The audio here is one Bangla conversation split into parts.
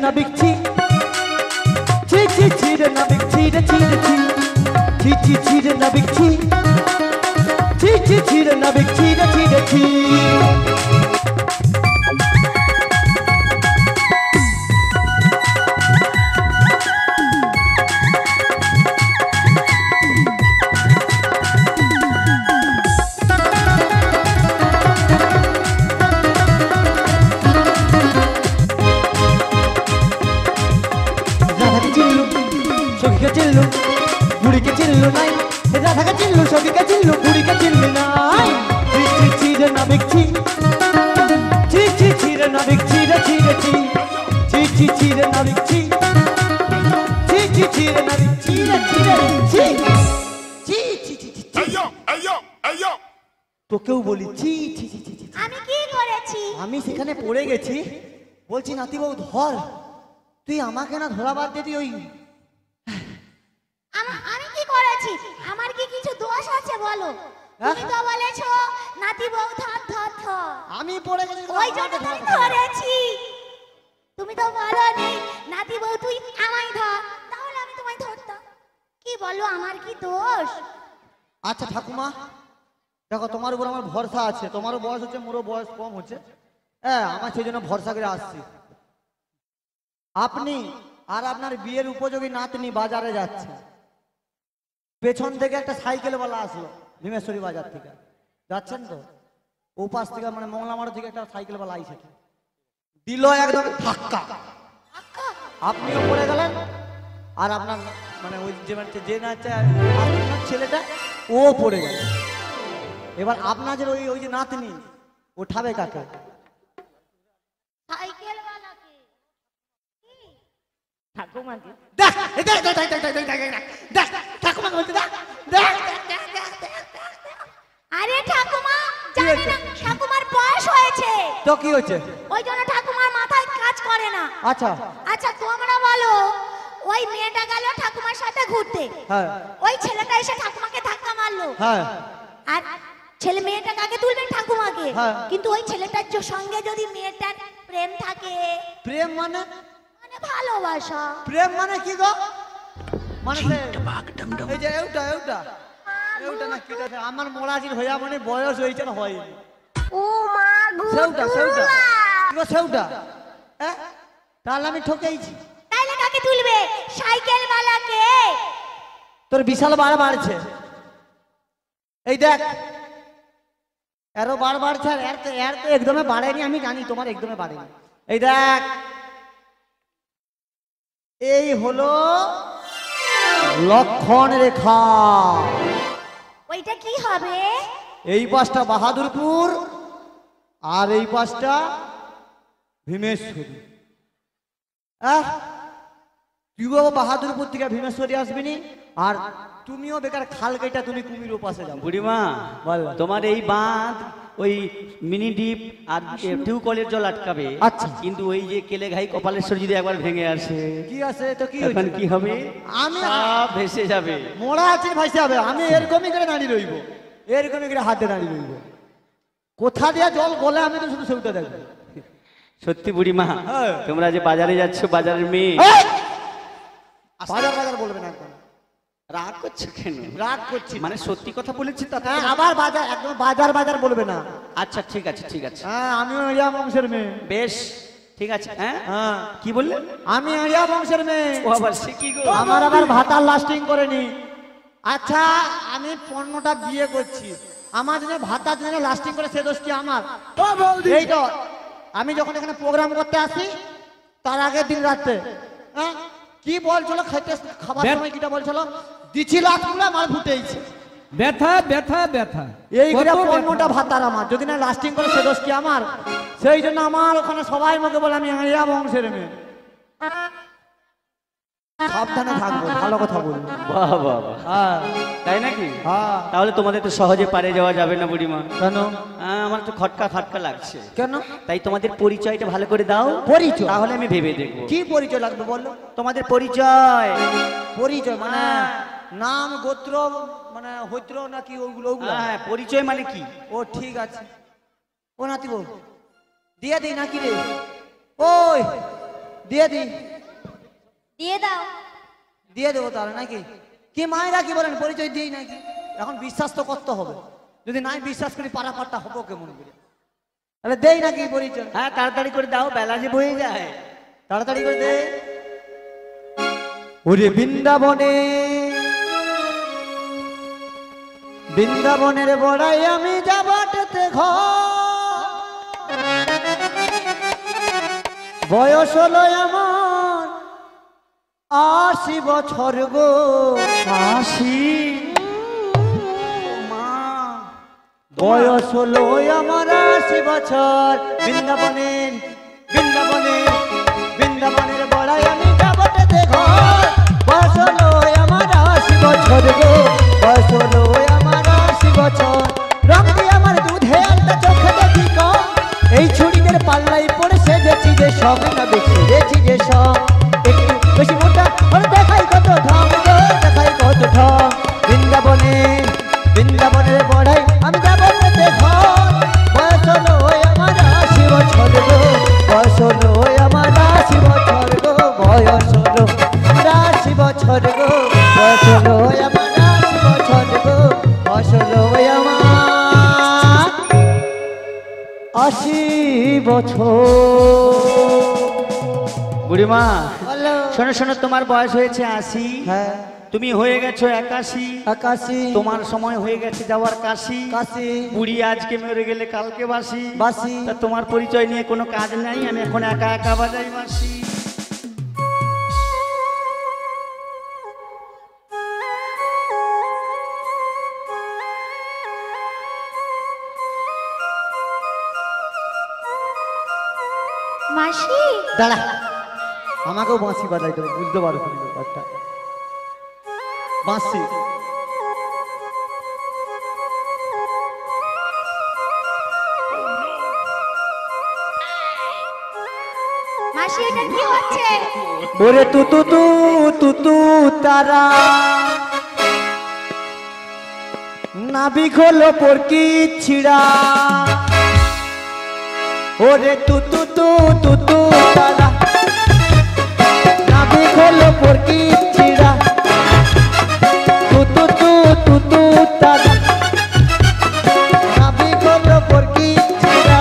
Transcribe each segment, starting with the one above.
নাবিক ছি ছি ছি ছি রে নাবিক ছি রে ছি রে ছি ছি ছি ছি রে নাবিক ছি ছি ছি ছি রে নাবিক ছি রে ছি রে ছি চিল্লু বুড়িকে চিল্লু নাই রাধাকে চিল্লু সখীকে চিল্লু বুড়িকে চিল্লু নাই ছি ছি রে নাবিক ছি ছি ছি ছি রে নাবিক ছি রে ছি রে ছি ছি ছি ছি রে নাবিক ছি ছি ছি ছি রে নাবিক ছি রে ছি রে ছি ছি ছি ছি ছি আইয়ো আইয়ো আইয়ো তোকেও বলি ছি ছি ছি ছি ছি আমি কি করেছি? আমি সেখানে পড়ে গেছি বলছি নাতি বাবু ধর তুই আমাকে না ধরা বাদ দে তুই ওই আমি কি করেছি? আমার কি কিছু দোষ আছে বলো? তুমি তো বলেছো নাতি বউ ধর ধর ধর। আমি পড়ে গেছি ওই জন্য আমি ধরেছি। তুমি তো বলোনি নাতি বউ তুই আমায় ধর, তাহলে আমি তোমায় ধরতাম। কি বলো আমার কি দোষ? আচ্ছা ঠাকুমা দেখো তোমার উপর আমার ভরসা আছে, তোমারও বয়স হচ্ছে মোরও বয়স কম হচ্ছে, হ্যাঁ আমার সেই জন্য ভরসা করে আসছি। আপনি আর আপনার বিয়ের উপযোগী নাতনি বাজারে যাচ্ছে, পেছন থেকে একটা সাইকেলওয়ালা আসলো ভীমেশ্বরী বাজার থেকে, যাচ্ছেন তো ওপাশ থেকে মানে মংলামারো থেকে একটা সাইকেলওয়ালা আইসে দিল একদম ধাক্কা, আপনিও পড়ে গেলেন আর আপনার মানে ওই যে ছেলেটা ও পড়ে গেল। এবার আপনাদের ওই ওই যে নাতনি ওঠাবে কাকে? সাইকেল ওয়ালাকে। ঠাকুমাকে। দেখ দেখ দেখ দেখ দেখ দেখ দেখ ঠাকুমাকে বলতে দেখ দেখ। আরে ঠাকুমা জানি না, ঠাকুমার বয়স হয়েছে তো কি হয়েছে? ওই জন্য ঠাকুমার মাথায় কাজ করে না। আচ্ছা আচ্ছা তোমরা বলো, ওই মেয়েটা গেল ঠাকুমার সাথে ঘুরতে, হ্যাঁ ওই ছেলেটা এসে ঠাকুমাকে ধাক্কা মারলো, হ্যাঁ আর ছেলে মেয়েটা কাকে তুলবে? ঠাকুমাকে। হ্যাঁ। কিন্তু ওই ছেলেটার সঙ্গে যদি মেয়েটার প্রেম থাকে, প্রেম মানে মানে ভালোবাসা। প্রেম মানে কি গো? মানে এই যে এইটা এইটা এইটা না কিটা আমার মোড়াজির হইয়া মানে বয়স হইছে না হয় ও মা গো, সেউটা সেউটা কি গো সেউটা, হ্যাঁ তাহলে আমি ঠকেইছি। তাইলে কাকে তুলবে? সাইকেল ওয়ালাকে। তোর বিশাল বার বাড়ছে, এই দেখ এরও বার বাড়ছে আর এর তো একদমে বাড়েনি, আমি জানি তোমার একদমে বাড়েনি। এই দেখ এই হলো লক্ষণ রেখা, ওইটা কি হবে? এই পাশটা বাহাদুরপুর আর এই পাশটা ভীমেশ্বরী। তুইও বাহাদুরপুর থেকে ভীমেশ্বরী আসবিনি, আর তুমিও বেকার খাল কেটা তুমি কুমির পাশে যাও। বুড়িমা বল। তোমার এই বাঁধ ওই মিনি ডিপ আর টিউবকলের জল আটকাবে। আচ্ছা। কিন্তু ওই যে কেলেঘাই কপালেশ্বর যদি একবার ভেঙে আসে কি আছে তো কি তখন কি হবে? আমি সব ভেসে যাবে। মোড়া আছে ভাইসে হবে, আমি এরকমই করে দাঁড়িয়ে রইব, এরকমই করে হাতে দাঁড়িয়ে রইব, কোথা দিয়ে জল গলে আমি তো শুধু সেটা দেখবো। সত্যি বুড়িমা, হ্যাঁ। তোমরা যে বাজারে যাচ্ছ, বাজারের মেয়ে এই! বাজার বাজার বলবে না একদম, রাগ করছো কেন? রাগ করছি মানে সত্যি কথা বলেছি তা। হ্যাঁ, আবার বাজার একদম বাজার বাজার বলবে না। আচ্ছা ঠিক আছে ঠিক আছে, হ্যাঁ আমিও এরিয়া বংশের মেয়ে। বেশ ঠিক আছে। হ্যাঁ হ্যাঁ কি বললেন? আমি এরিয়া বংশের মেয়ে, ও আবার সে কি গো? আমার আবার ভাতার লাস্টিং করেনি। আচ্ছা আমি 15টা বিয়ে করছি, আমার জন্য ভাতার জন্য লাস্টিং করে সে দোষ কি আমার? এই তো আমি যখন এখানে প্রোগ্রাম করতে আসি তার আগের দিন রাতে, হ্যাঁ কি বলছিল খাইতে খাবার সময় কিটা বলছিল দিছি লাতগুলো আমার ফুটেইছে ব্যথা ব্যথা ব্যথা, এই করে 15টা ভাতার আমার, যদি না লাস্টিং করে সে দোষ কি আমার? সেই জন্য আমার ওখানে সবাই আমাকে বলে আমি এরিয়া বংশের মেয়ে। সাবধানে থাকবো, ভালো কথা বলবো। বাহ বাহ বাহ। হ্যাঁ তাই নাকি? হ্যাঁ তাহলে তোমাদের তো সহজে পারে যাওয়া যাবে না বুড়িমা। কেন আমার তো খটকা খটকা লাগছে। কেন তাই তোমাদের পরিচয়টা ভালো করে দাও। পরিচয়? তাহলে আমি ভেবে দেখবো কি পরিচয় লাগবে বললো? তোমাদের পরিচয়। পরিচয় মানে নাম গোত্র মানে হৈত্র নাকি ওগুলো ওগুলো? হ্যাঁ পরিচয় মানে কি? ও ঠিক আছে, ও নাতি বউ দিয়ে দিই নাকি রে? ওই দিয়ে দি, দিয়ে দাও। দিয়ে দেবো তাহলে নাকি? কি মায়েরা কি বলেন, পরিচয় দিই নাকি? এখন বিশ্বাস তো করতে হবে, যদি নাই বিশ্বাস করি পারাপারটা হবো কেমন করে? তাহলে দেই নাকি পরিচয়? হ্যাঁ তাড়াতাড়ি করে দাও, বেলা যে বয়ে যায়। তাড়াতাড়ি করে দে। ওরে বৃন্দাবনে, বৃন্দাবনের বড়াই আমি যাবাটেতে ঘর, বয়স হলো আমার 80 বছর গো। 80 মা, বয়স হলো আমার 80 বছর। বৃন্দাবনের, বৃন্দাবনের, বৃন্দাবনের বড়াই আমি যাবাটেতে ঘর, বয়স হলো আমার 80 বছর গো। বয়স হলো আমার 80 বছর। রং দিয়ে আমার দুধে আলতা চোখে দেখি কম, এই ছুরিদের পাল্লাই পড়ে সেজেছি যে সব, না বেশি সেজেছি যে সব। একটু বেশি মোটা ওরে দেখাই কত ঢং গো, দেখাই কত ঢং। বৃন্দাবনের, বৃন্দাবনের বড়াই আমি যাবাটেতে ঘর, বয়স হলো আমার 80 বছর গো। বয়স হলো আমার 80 বছর গো। বয়স হলো আমার 80 বছর গো। বয়স হলো আমার 80 বছর গো। বয়স হলো আমার 80 বছর। বুড়িমা হ্যালো। শোনো শোনো, তোমার বয়স হয়েছে 80, হ্যাঁ, তুমি হয়ে গেছো 81, 81, তোমার সময় হয়ে গেছে যাওয়ার কাশি। 81, বুড়ি আজকে মরে গেলে কালকে বাসি। বাসি। তা তোমার পরিচয় নিয়ে কোনো কাজ নাই, আমি এখন একা একা বাজাই বাসি। মাসি, দাঁড়া, আমাকেও বাঁশি বাজাইতে হবে, বুঝতে পারো তুমি ব্যাপারটা। বাঁশি মাসি এটা কি হচ্ছে? ওরে তু তু তু তু তু তারা, নাবিক হলো পরকি ছিড়া। ওরে তু তু তু তু তু তারা, নাবিক হলো পরকি ছিড়া। তু তু তু তু তু তারা, নাবিক হলো পরকি ছিড়া।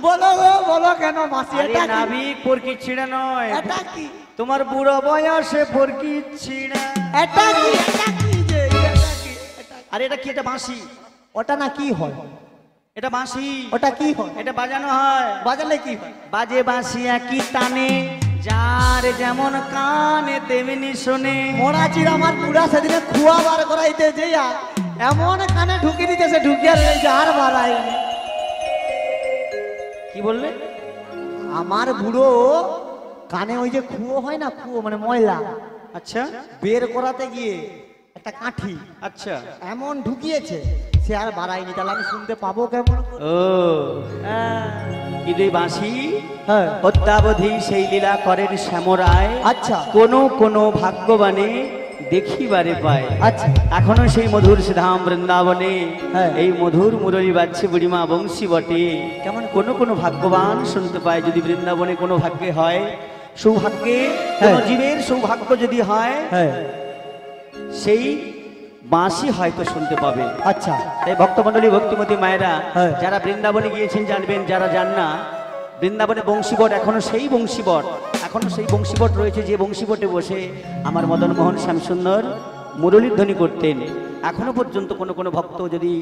বলো গো, বলো কেন মাসি? আরে এটা কি? নাবিক পরকি ছিঁড়া নয়, এটা কি? তোমার বুড়ো বয়সে পরকি ছিঁড়া। এটা কি? এটা কি যে? এটা কি? আরে এটা কি? এটা বাঁশি। ওটা না কি হয়? এটা বাঁশি। ওটা কি হয়? এটা বাজানো হয়। বাজালে কি হয়? বাজে বাঁশি একই টানে, যার যেমন কানে তেমনি শোনে। মরাচির আমার পুরা সেদিনে খুয়া বার করাইতে যেয়া এমন কানে ঢুকি দিতেছে, ঢুকিয়ে রয়েছে আর বাড়াই। কি বললে? আমার বুড়ো কানে ওই যে খুয়ো হয় না, খুয়ো মানে ময়লা, আচ্ছা বের করাতে গিয়ে একটা কাঠি আচ্ছা। এমন ঢুকিয়েছে, সে আর বাড়ায়নি। তাহলে আমি শুনতে পাবো কেমন করে? ও কিন্তু এই বাঁশি হ্যাঁ, অত্যাবধি সেই লীলা করেন শ্যামরায়। আচ্ছা কোন ভাগ্যবানে দেখিবারে পায়। আচ্ছা, এখনো সেই মধুর সিধাম বৃন্দাবনে হ্যাঁ। এই মধুর মুরলী বাজছে বুড়িমা বংশী বটে। কেমন? কোনো ভাগ্যবান শুনতে পায়, যদি বৃন্দাবনে কোনো ভাগ্যে হয়, সৌভাগ্যে কোনো হ্যাঁ। জীবের সৌভাগ্য যদি হয়, হ্যাঁ, সেই বাঁশি হয়তো শুনতে পাবে। আচ্ছা, তাই ভক্তমণ্ডলী ভক্তিমতী মায়েরা হ্যাঁ। যারা বৃন্দাবনে গিয়েছেন জানবেন, যারা যান না, বৃন্দাবনে বংশীবট এখনো সেই বংশীবট, এখনো সেই বংশীবট রয়েছে, যে বংশীবটে বসে আমার মদন মোহন শ্যামসুন্দর মুরলীর ধ্বনি করতেন। এখনো পর্যন্ত কোনো ভক্ত যদি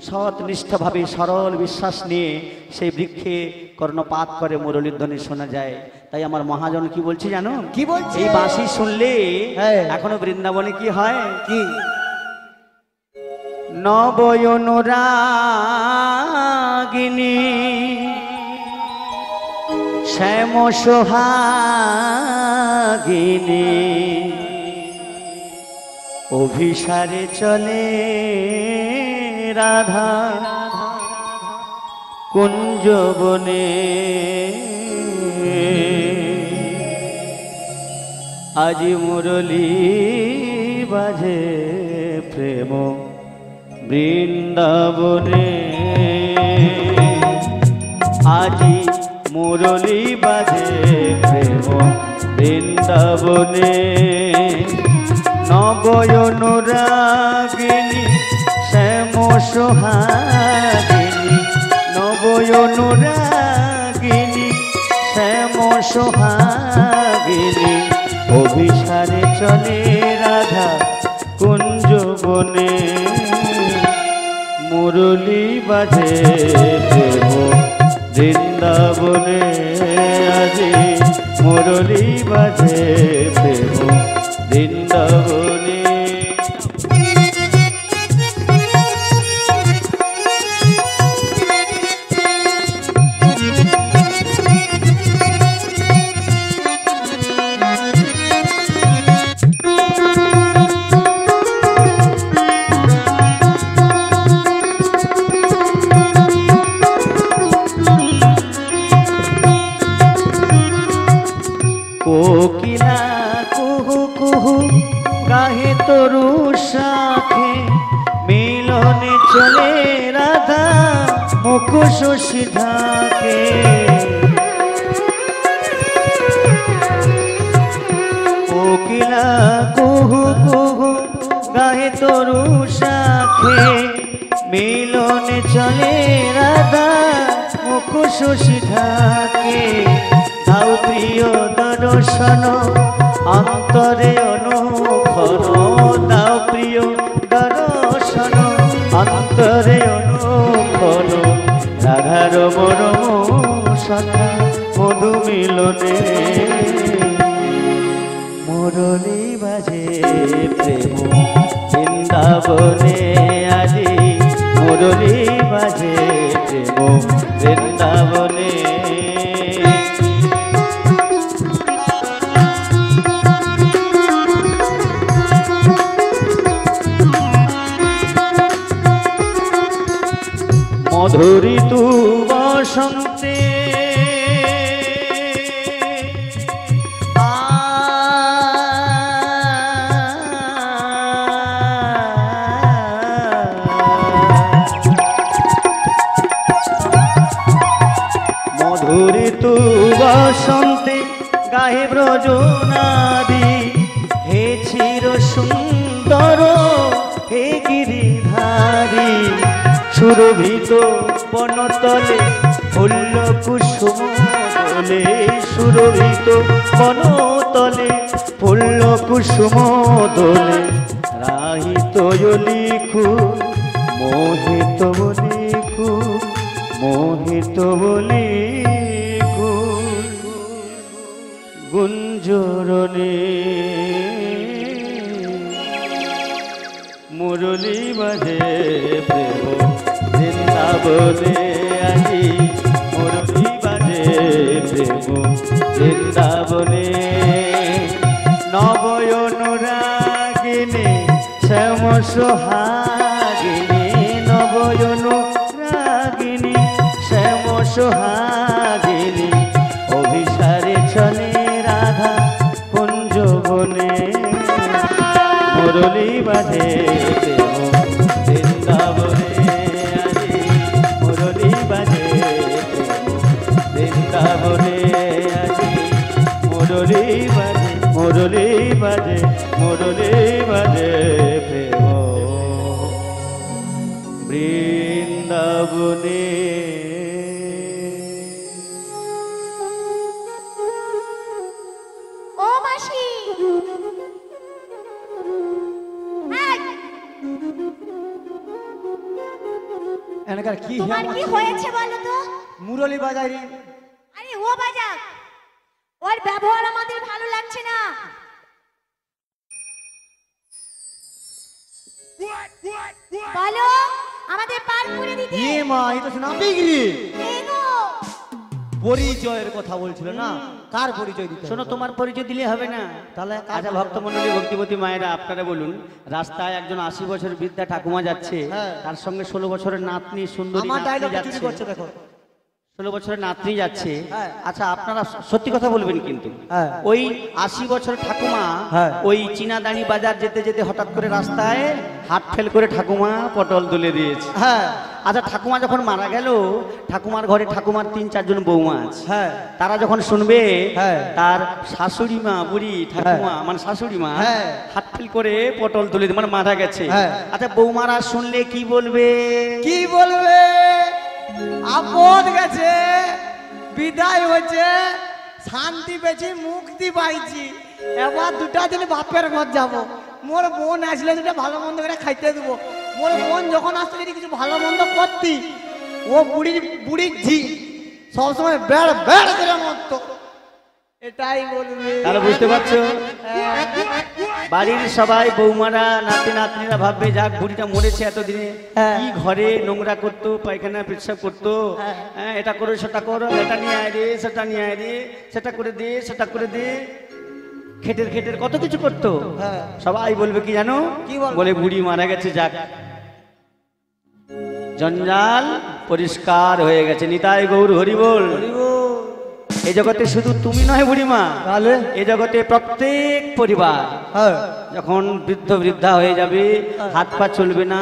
সৎ নিষ্ঠভাবে সরল বিশ্বাস নিয়ে সেই বৃক্ষে কর্ণপাত করে মুরলীর ধ্বনি শোনা যায়। তাই আমার মহাজন কি বলছে জানো? কি বলছে? এই বাঁশি শুনলে হ্যাঁ। এখনো বৃন্দাবনে কি হয়? কি? নবয়নুরাগিনী শ্যাম সোহাগিনী অভিসারে চলে রাধা কুঞ্জবনে। আজি মুরলী বাজে প্রেম বৃন্দাবনে। আজি মুরলি বাজে প্রেম বৃন্দাবনে নবয়নুরাগিনী শ্যাম সোহাগিনী নবয়নুরাগিনী শ্যাম সোহাগিনী অভিসারে চলে রাধা কুঞ্জ বনে মুরলি বাজে প্রেম বৃন্দাবনে আজি মুরলি বাজে প্রেম বৃন্দাবনে কোকিলা কুহু কুহু গাহে তরু শাখে মিলনে চলে রাধা মুখ শশী ঢাকে কোকিলা কুহু কুহু গাহে তরু শাখে মিলনে চলে রাধা মুখ শশী ঢাকে দাও প্রিয় দর্শন অন্তরে অনুক্ষণ দাও প্রিয় দর্শন অন্তরে অনুক্ষণ রাধার মরম সখা মধু মিলনে মুরলি বাজে প্রেম বৃন্দাবনে আজি মুরলি বাজে প্রেম বৃন্দাবনে মধুরি তু বসন্তে মধুরি তু বসন্তে গাহে ব্রজনাদি হে চির সুন্দর হে গিরিধারী সুরভিত বনতলে ফুল্ল কুসুম দোলে সুরভিত বনতলে ফুল্ল কুসুম দোলে রাহিত লিখু মোহিত লিখু মোহিত লিখু গুঞ্জরণে মুরলি বাজে প্রেম বৃন্দাবনে আজি মুরলি বাজে প্রেম বৃন্দাবনে নবয়নুরাগিনী শ্যাম সোহাগিনী নবয়নুরাগিনী শ্যাম সোহাগিনী অভিসারে চলে রাধা কুঞ্জ বনে মুরলি বাজে প্রেম বৃন্দাবনে আজি মুরলি বাজে বৃন্দাবনে আজি মুরলি বাজে মুরলি বাজে মুরলি বাজে প্রেম বৃন্দাবনে ও মাসি এনাকার কি তোমার কি হয়েছে বলো তো? মুরলি বাজারি আরে ও বাজা, ওর ব্যবহার আমাদের ভালো লাগছে না। বলো আমাদের পার করে দিতে। এ মা এই তো শোনা বিগড়ি এই গো, পরিচয়ের কথা বলছিল না, কার পরিচয় দিতে শোনো, তোমার পরিচয় দিলে হবে না। তাহলে আচ্ছা ভক্তমণ্ডলী ভক্তিবতী মায়েরা, আপনারা বলুন, রাস্তায় একজন 80 বছরের বৃদ্ধা ঠাকুমা যাচ্ছে, হ্যাঁ। তার সঙ্গে 16 বছরের নাতনি সুন্দরী আমার নাতনি ডায়লগ চুরি যাচ্ছে, করছে দেখো। 16 বছরের নাতনি যাচ্ছে। হ্যাঁ। আচ্ছা আপনারা সত্যি কথা বলবেন কিন্তু, হ্যাঁ। ওই 80 বছর ঠাকুমা হ্যাঁ। ওই চীনাদানি বাজার যেতে যেতে হঠাৎ করে রাস্তায় হাত ফেল করে ঠাকুমা পটল তুলে দিয়েছে। হ্যাঁ আচ্ছা ঠাকুমা যখন মারা গেল, ঠাকুমার ঘরে ঠাকুমার 3-4 জন বৌমা আছে। হ্যাঁ তারা যখন শুনবে হ্যাঁ। তার শাশুড়ি মা, বুড়ি ঠাকুমা মানে শাশুড়ি মা হ্যাঁ। হাত ফেল করে পটল তুলে মানে মারা গেছে। হ্যাঁ। আচ্ছা বৌমারা শুনলে কি বলবে? কি বলবে? আপদ গেছে, বিদায় হয়েছে, শান্তি পেয়েছি, মুক্তি পাইছি, এবার 2টা দিন বাপের ঘর যাব। মোর বোন আসলে 2টা ভালো মন্দ করে খাইতে দেবো। মোর বোন যখন আসতো যদি কিছু ভালো মন্দ করতি, ও বুড়ির ঝি সবসময় বেড় বেড় করে মরতো। এটাই বলবে। তাহলে বুঝতে পারছো, বাড়ির সবাই বৌমারা নাতি নাতনিরা ভাববে যাক বুড়িটা মরেছে এতদিনে, হ্যাঁ। কি ঘরে নোংরা করতো, পায়খানা পেচ্ছাপ করতো, হ্যাঁ এটা করো সেটা করো, এটা নিয়ে আয় রে সেটা নিয়ে আয় রে, সেটা করে দে সেটা করে দে, খেটের খেটের কত কিছু করতো। হ্যাঁ। সবাই বলবে কি জানো, কি বলবে? বলে বুড়ি মারা গেছে, যাক জঞ্জাল পরিষ্কার হয়ে গেছে। নিতাই গৌর হরি বল। এই জগতে শুধু তুমি নয় বুড়িমা, তাহলে এই জগতে প্রত্যেক পরিবার হ্যাঁ যখন বৃদ্ধ বৃদ্ধা হয়ে যাবে, হাত পা চলবে না,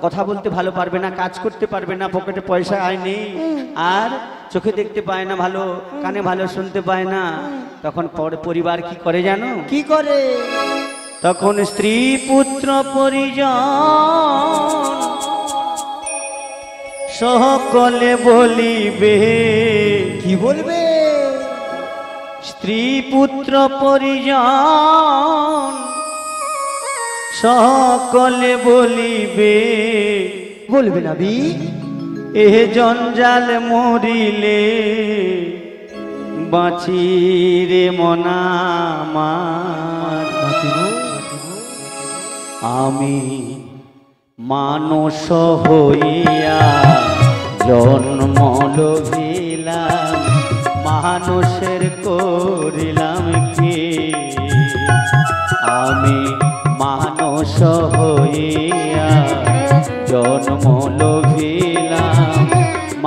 কথা বলতে ভালো পারবে না, কাজ করতে পারবে না, পকেটে পয়সা আয় নেই, আর চোখে দেখতে পায় না ভালো, কানে ভালো শুনতে পায় না, তখন পরিবার কি করে জানো? কি করে? তখন স্ত্রী পুত্র পরিজন সকলে বলিবে। কি বলবে? স্ত্রী পুত্র পরিজন সকলে বলিবে, বলবে না বি এ জঞ্জাল মরিলে বাঁচি রে মনামার। আমি মানস হইয়া জন্ম লভিলাম, মানুষের করিলাম কি? আমি মানুষ হইয়া জন্ম লভিলাম,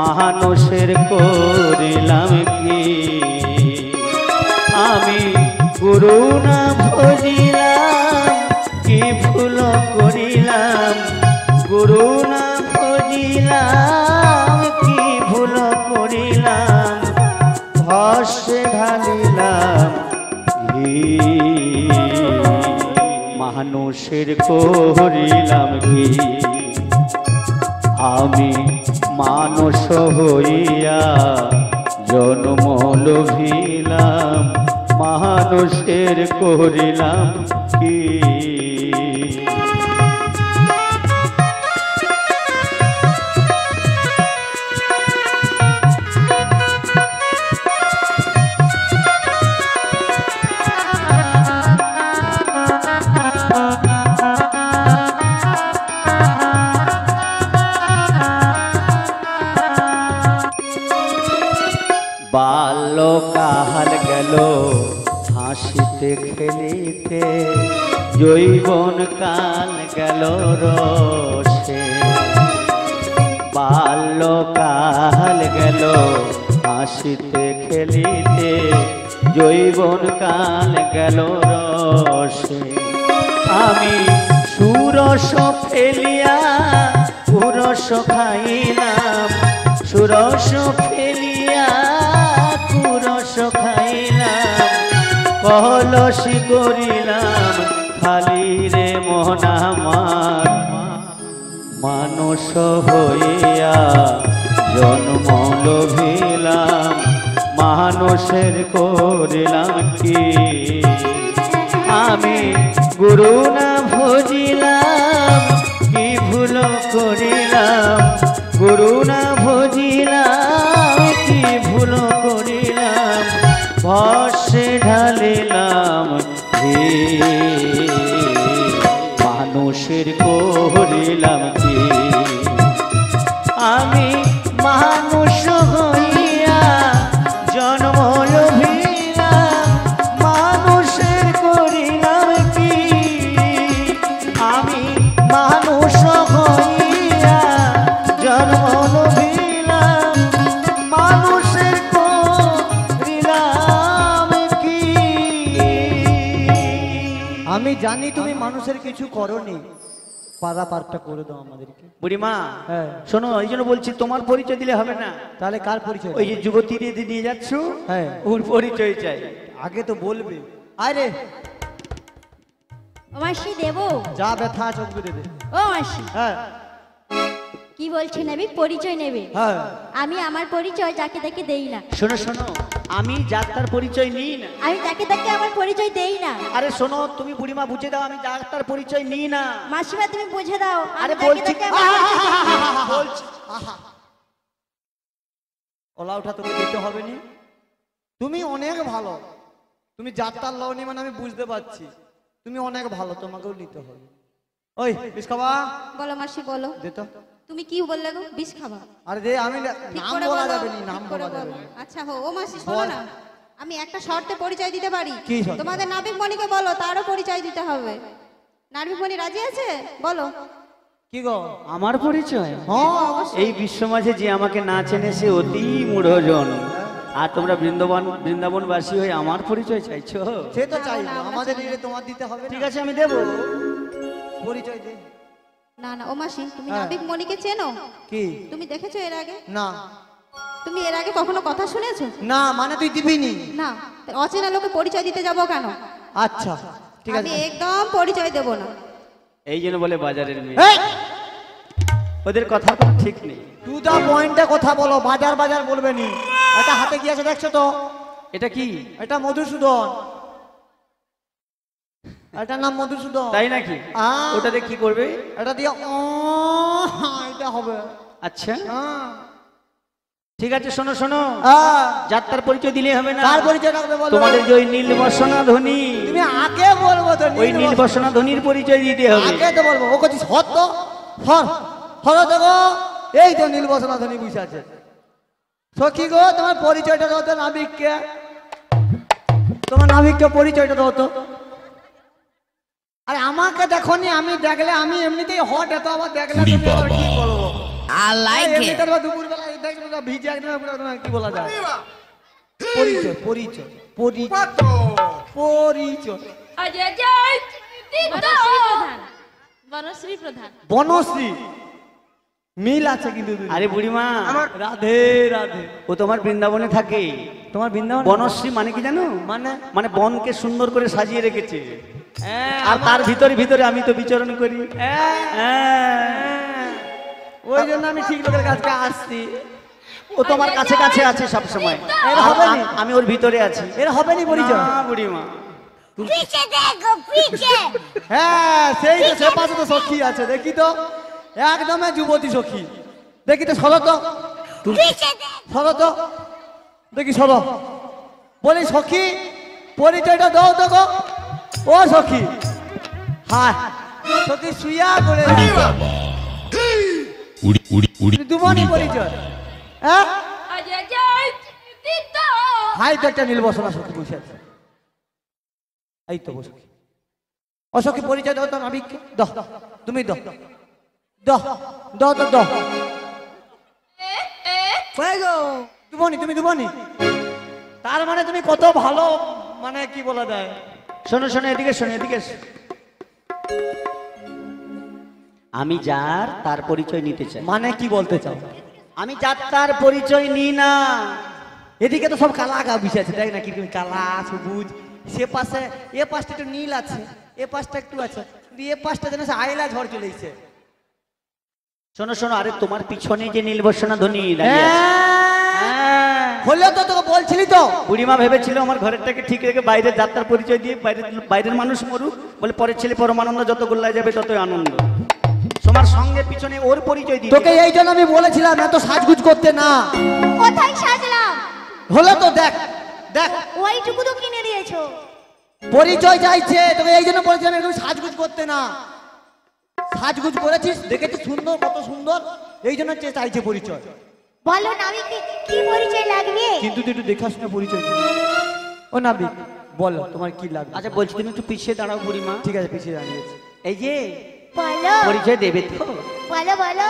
মানুষের করিলাম কি? আমি গুরু না ভজিলাম, কি ভুল করিলাম, গুরু না ভজিলাম, কি ভুল করিলাম, ভস্মে ঢালিলাম ঘি, মানুষের করিলাম কি? আমি মানুষ হইয়া জন্ম লভিলাম, মানুষের করিলাম কি? বাল্যকাল গেল হাসিতে খেলিতে, যৌবন কাল গেল রসে। বাল্যকাল গেল হাসিতে খেলিতে, যৌবন কাল গেল রসে। আমি সুরস ফেলিয়া পুরস খাইলাম, সুরস ফেলিয়া পুরস খাইলাম, কলসি করিলাম খালি রে মন আমার। মানুষ হইয়া জন্ম লভিলাম, মানুষের করিলাম কি? আমি গুরু না ভজিলাম, কি ভুল করিলাম, গুরু না ভজিলাম, কি ভুল করিলাম, ভস্মে ঢালিলাম ঘি, মানুষের করিলাম কি? আমি মানুষ হইয়া জন্ম লভিলাম, মানুষের করিলাম কি? আমি মানুষ হইয়া জন্ম লভিলাম, মানুষের করিলাম কি? আমি জানি তুমি মানুষের কিছু করনি, পাড়া পারটা করে দাও আমাদেরকে। বুড়িমা হ্যাঁ। শোনো, এই জন্য বলছি তোমার পরিচয় দিলে হবে না, তাহলে কার পরিচয়? ওই যে যুবতী নিয়ে যাচ্ছ, হ্যাঁ। ওর পরিচয় চাই। আগে তো বলবে। আরে ও মাসি দেবো? যা ব্যথা চোখ বুঝে দে। ও মাসি হ্যাঁ কি বলছে নেবে? পরিচয় নেবে? হ্যাঁ। আমি আমার পরিচয় যাকে তাকে দেই না। শোনো শোনো, আমি যাত্রার পরিচয় নিই না। আমি যাকে তাকে আমার পরিচয় দেই না। আরে শোনো, তুমি বুড়িমা বুঝে দাও, আমি যাত্রার পরিচয় নিই না। মাসিমা তুমি বুঝে দাও, আমি আরে যাকে বলছি, তাকে আমার পরিচয় দেই না। বলছি। ওলা উঠা তোকে দিতে হবে নি। তুমি অনেক ভালো, তুমি যাত্রার লওনি মানে আমি বুঝতে পারছি তুমি অনেক ভালো, তোমাকেও নিতে হবে। ওই বিষ খাবা বলো মাসি বলো, দে তো। তুমি কি বললে গো? বিষ খাবা? আরে দে, আমি ঠিক নাম করে বলা বলো, যাবে নি, নাম ঠিক করে বলা যাবে বলো। নি। আচ্ছা হো, ও মাসি শোনো বল। না, আমি একটা শর্তে পরিচয় দিতে পারি। কি শর্ত? তোমাদের নাবিক মণিকে বলো, তারও পরিচয় দিতে হবে। নাবিক মণি রাজি আছে? বলো। কি গো? আমার পরিচয়? হ্যাঁ এই বিশ্ব মাঝে যে আমাকে না চেনে সে অতি মূঢ়জন, আর তোমরা বৃন্দাবনবাসী হয়ে আমার পরিচয় চাইছো? সে তো না, চাই না, আমরা আমাদের চাই না। নিলে তোমার দিতে হবে। ঠিক আছে, আমি দেবো। পরিচয় দে। না না ও মাসি, তুমি হ্যাঁ। নাবিক মণিকে চেনো? কি? তুমি দেখেছো এর আগে? না তুমি এর আগে কখনো কথা শুনেছো? না মানে তুই দিবি নি? না, তো অচেনা লোকে পরিচয় দিতে যাবো কেন? আচ্ছা ঠিক আমি আছে। একদম পরিচয় দেব না। এই জন্য বলে বাজারের মেয়ে, এই ওদের কথা তো ঠিক নেই। টু দা পয়েন্টে কথা বলো, বাজার বাজার বলবে নি। এটা হাতে কি আছে দেখছো তো? এটা কি? এটা মধুসূদন, এটার নাম মধুসূদন। তাই নাকি? হ্যাঁ। ওটাতে কি করবে? এটা দিয়ে এটা হবে। আচ্ছা হ্যাঁ। ঠিক আছে, শোনো শোনো, হ্যাঁ। যাত্রার পরিচয় দিলে হবে না। কার পরিচয় রাখবে বলো? তোমাদের যে ওই নীলবসনা ধ্বনি, তুমি আগে বলবো তো। ওই নীলবসনা ধ্বনির পরিচয় দিতে হবে। আগে তো বলবো। ও কচ্ছিস হর তো হর হর তো গো। এই তো নীলবসনা ধ্বনি বুঝে আছে। সখী গো, তোমার পরিচয়টা দাও তো নাবিককে। তোমার নাবিককে পরিচয়টা দাও তো। আরে আমাকে দেখোনি, আমি দেখলে আমি এমনিতেই হট, এত আবার দেখলে তুমি আবার কি বলবো? এমনিতে আবার দুপুরবেলা দেখলে তো ভিজে একদম কি বলা যায়? পরিচয় পরিচয় পরিচয় পরিচয়। বনশ্রী প্রধান। বনশ্রী মিল আছে কিন্তু দুই। আরে বুড়িমা, রাধে রাধে। ও তোমার বৃন্দাবনে থাকে। তোমার বৃন্দাবন বনশ্রী মানে কি জানো? মানে মানে বনকে সুন্দর করে সাজিয়ে রেখেছে, হ্যাঁ, আর তার ভিতরে ভিতরে আমি তো বিচরণ করি। হ্যাঁ, ওই জন্য আমি ঠিক লোকের কাছে আসছি। ও তোমার কাছে কাছে আছে সব সময়, এর হবে নি? আমি ওর ভিতরে আছি। এর হবে নি পরিচয়? না বুড়িমা, পিছে দেখো পিছে। হ্যাঁ সেই তো, সে পাশে তো সখী আছে, দেখি তো একদমই যুবতী সখী। দেখি তো সরো তো, পিছে দেখো। সরো তো দেখি, সরো। বলি সখী পরিচয়টা দাও তো গো। ও সখী, হ্যাঁ সখী শুইয়া করে দুমনি পরিচয়। হ্যাঁ হাই তো একটা নীলবসনা সখী বসে আছে। এই তো বসে অসখী পরিচয় দাও তো নাবিককে। দাও তুমি দাও দাও দাও তো দাও। দুবনি, তুমি দুবনি, তার মানে তুমি কত ভালো, মানে কি বলা যায়? শোনো শোনো, এদিকে শোনো, এদিকে এসো। আমি যার তার পরিচয় নিতে চাই। মানে কি বলতে চাও? আমি যার তার পরিচয় নিই না। এদিকে তো সব কালা গা বিষয় আছে, দেখ না কি কালা সবুজ। সে পাশে এ পাশটা একটু নীল আছে, এ পাশটা একটু আছে, কিন্তু এ পাশটা যেন আইলা ঝড় চলে এসেছে। শোনো শোনো, আরে তোমার পিছনে যে নীলবসনা ধ্বনি দাঁড়িয়ে আছে। হ্যাঁ। হলেও তো তোকে বলছিলি তো। বুড়িমা ভেবেছিল আমার ঘরেরটাকে ঠিক রেখে বাইরে যাত্রার পরিচয় দিয়ে বাইরের মানুষ মরুক, বলে পরের ছেলে পরমানন্দ, যত গোল্লায় যাবে ততই আনন্দ। তোমার সঙ্গে পিছনে ওর পরিচয় দিয়ে তোকে এই জন্য আমি বলেছিলাম এত সাজগুজ করতে না। কোথায় সাজলাম? হলো তো, দেখ দেখ ওইটুকু তো কিনে দিয়েছো। পরিচয় চাইছে, তোকে এই জন্য বলেছিলাম একটু সাজগুজ করতে না। সাজগুজ করেছিস, দেখেছিস সুন্দর, কত সুন্দর, এই জন্য চাইছে পরিচয়। বলো নাবিক কি পরিচয় লাগবে? কিন্তু তুই একটু দেখা শুনে পরিচয় দিবি। ও নাবিক বলো তোমার কি লাগবে? আচ্ছা বলছি, তুমি একটু পিছিয়ে দাঁড়াও বুড়িমা। ঠিক আছে, পিছিয়ে দাঁড়িয়েছি। এই যে বলো পরিচয় দেবে তো? বলো বলো।